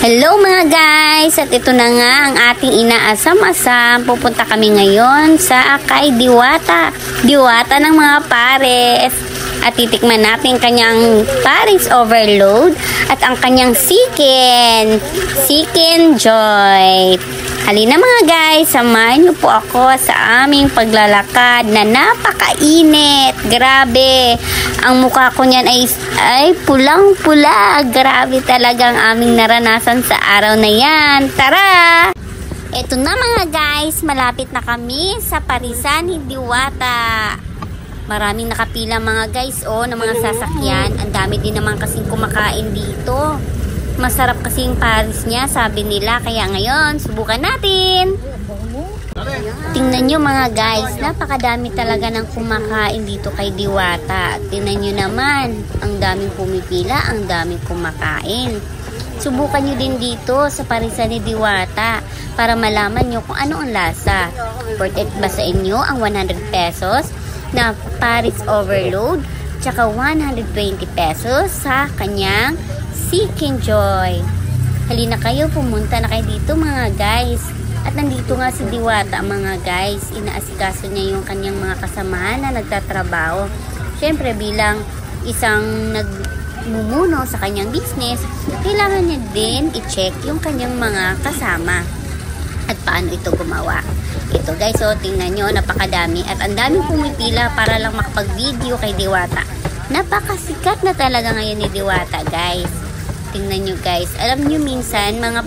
Hello mga guys! At ito na nga ang ating inaasam-asam. Pupunta kami ngayon sa kay Diwata. Diwata ng mga pares. At titikman natin kanyang pares overload at ang kanyang chicken joy. Halina mga guys, samahan niyo po ako sa aming paglalakad na napakainit. Grabe, ang mukha ko niyan ay pulang-pula. Grabe talaga ang aming naranasan sa araw na yan. Tara! Eto na mga guys, malapit na kami sa parisan ni Diwata. Maraming nakapila mga guys ng mga sasakyan. Ang dami din naman kasing kumakain dito. Masarap kasi yung pares niya, sabi nila. Kaya ngayon, subukan natin. Tingnan nyo mga guys, napakadami talaga ng kumakain dito kay Diwata. Tingnan nyo naman, ang daming pumipila, ang daming kumakain. Subukan nyo din dito sa parisan ni Diwata para malaman nyo kung ano ang lasa. Worth it ba sa inyo ang 100 pesos na pares overload, tsaka 120 pesos sa kanyang Chicken Joy. Halina kayo, pumunta na kayo dito mga guys. At nandito nga si Diwata mga guys. Inaasikaso niya yung kanyang mga kasamahan na nagtatrabaho. Siyempre bilang isang nagmumuno sa kanyang business, kailangan niya din i-check yung kanyang mga kasama. At paano ito gumawa. Ito guys, tingnan nyo, napakadami. At ang daming pumipila para lang makapag-video kay Diwata. Napakasikat na talaga ngayon ni Diwata guys. Tingnan nyo guys. Alam nyo minsan, mga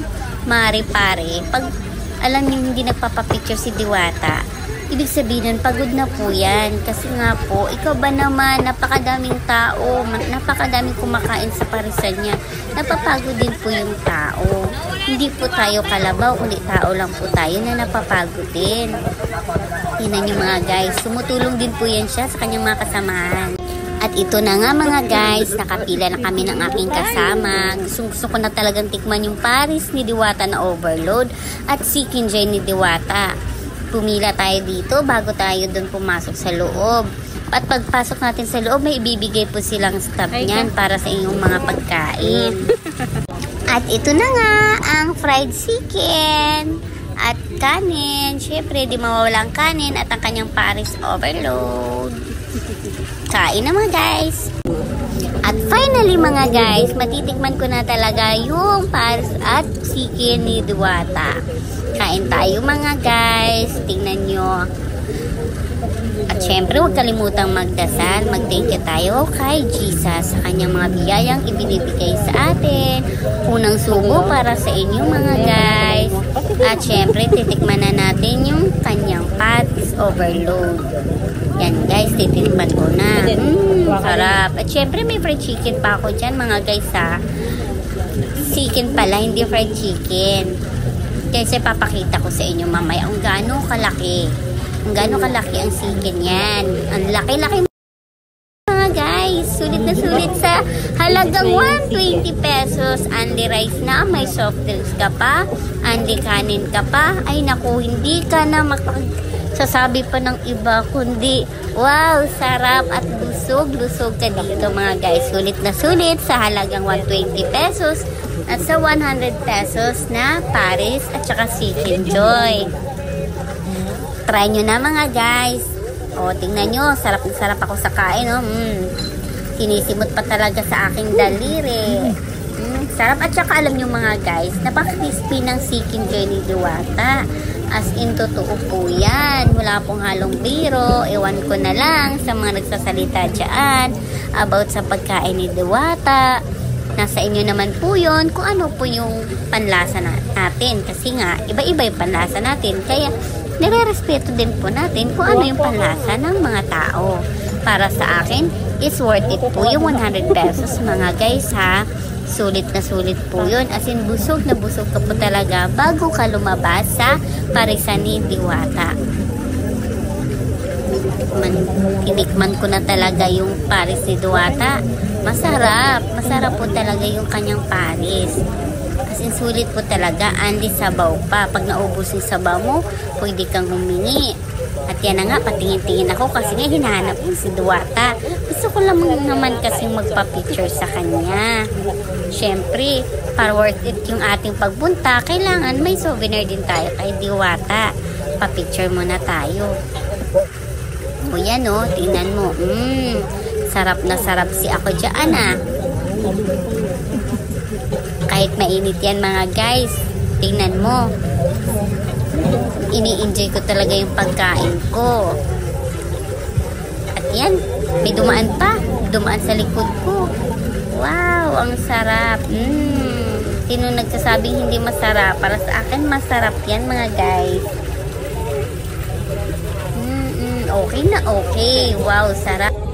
mare-pare, pag alam nyo hindi nagpapapicture si Diwata, ibig sabihin nun, pagod na po yan. Kasi nga po, ikaw ba naman, napakadaming tao, napakadaming kumakain sa parisan niya. Napapagod din po yung tao. Hindi po tayo kalabaw, kundi tao lang po tayo na napapagod din. Tingnan nyo mga guys, tumutulong din po yan siya sa kanyang mga kasamahan. At ito na nga mga guys, nakapila na kami ng aking kasama. Gusto ko na talagang tikman yung pares ni Diwata na overload at chicken joy ni Diwata. Pumila tayo dito bago tayo dun pumasok sa loob. At pagpasok natin sa loob, may ibibigay po silang stub niyan para sa inyong mga pagkain. At ito na nga ang fried chicken at kanin. Syempre, di mawawala ang kanin at ang kanyang pares overload. Kain na mga guys. At finally mga guys, matitikman ko na talaga yung pares at chicken ni Diwata. Kain tayo mga guys. Tingnan nyo. At syempre, huwag kalimutang magdasal. Mag-thank you tayo kay Jesus sa kanyang mga biyayang ibinibigay sa atin. Unang subo para sa inyo mga guys. At syempre, titikman na natin yung kanyang pares overload. Yan guys, titikman ko na. Sarap. At syempre, may fried chicken pa ako dyan mga guys ha. Chicken pala, hindi fried chicken. Kasi papakita ko sa inyo mamaya kung gaano kalaki. Kung gaano kalaki ang chicken yan. Ang laki-laki mga guys. Sulit na sulit sa halagang 120 pesos. Only rice na, may soft drinks ka pa, only kanin ka pa. Ay naku, hindi ka na sasabi pa ng iba, kundi wow, sarap at lusog ka dito mga guys. Sulit na sulit sa halagang 120 pesos at sa 100 pesos na pares at saka chicken joy. Try nyo na mga guys. Tingnan nyo, sarap na sarap ako sa kain. Sinisimot pa talaga sa aking daliri. Sarap at saka alam nyo mga guys, napaka-crispy ng chicken joy ni Diwata. As in, totoo po yan. Wala pong halong biro. Ewan ko na lang sa mga nagsasalita dyan about sa pagkain ni Diwata. Nasa inyo naman po yun kung ano po yung panlasa natin. Kasi nga, iba-iba yung panlasa natin. Kaya, nire-respeto din po natin kung ano yung panlasa ng mga tao. Para sa akin, is worth it po yung 100 pesos mga guys ha. Sulit na sulit po yun. As in, busog na busog ka po talaga bago ka lumabas sa parisan ni Diwata. Tinikman ko na talaga yung pares ni Diwata. Masarap. Masarap po talaga yung kanyang pares. As in, sulit po talaga. Andi sabaw pa. Pag naubos yung sabaw mo, pwede kang humingi. At yan na nga, patingin-tingin ako kasi nga hinahanap ko si Diwata. Gusto ko lang naman kasing magpa-picture sa kanya. Syempre, para worth it yung ating pagpunta, kailangan may souvenir din tayo kay Diwata. Pa-picture muna tayo. O yan o, tingnan mo. Sarap na sarap si ako dyan ah. Kahit mainit yan mga guys, tingnan mo. Ini-enjoy ko talaga yung pagkain ko. At yan, may dumaan pa. Dumaan sa likod ko. Wow, ang sarap. Sino nagsasabing hindi masarap? Para sa akin, masarap yan mga guys. Okay na okay. Wow, sarap.